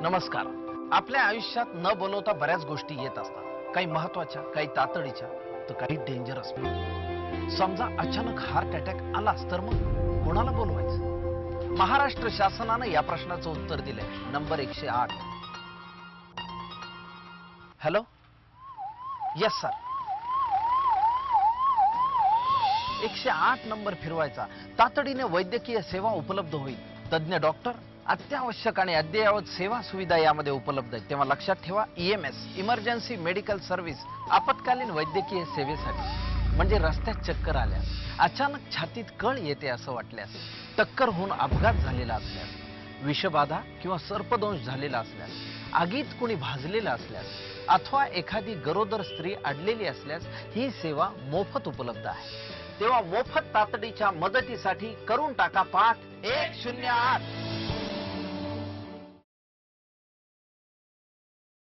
नमस्कार. आपल्या आयुष्यात न बोलवता बऱ्याच गोष्टी येत असतात. काही महत्त्वाच्या, काही तातडीच्या, तर काही डेंजरस. समजा अचानक हार्ट अटॅक आलाच तर मग कोणाला बोलवायचं? महाराष्ट्र शासनानं या प्रश्नाचं उत्तर दिलंय. Number 108. Hello. Yes sir. 108 number फिरवायचा. तातडीने वैद्यकीय सेवा उपलब्ध होईल. तज्ञ डॉक्टर, अत्यावश्यक आणि अद्ययावत सेवा सुविधा यामध्ये उपलब्ध आहेत. तेव्हा लक्षात ठेवा, EMS इमर्जन्सी मेडिकल सर्व्हिस, आपत्कालीन वैद्यकीय सेवेसाठी. म्हणजे रस्त्यात चक्कर आल्यास, अचानक छातीत कळ येते असं वाटल्यास, टक्कर होऊन अपघात झालेला असल्यास, विषबाधा किंवा सर्पदंश झालेला असल्यास, आगीत कोणी भाजलेलं असल्यास, अथवा एखादी गरोदर स्त्री अडलेली असल्यास ही सेवा मोफत उपलब्ध आहे. तेव्हा मोफत तातडीच्या मदतीसाठी करून टाका पाठ 108.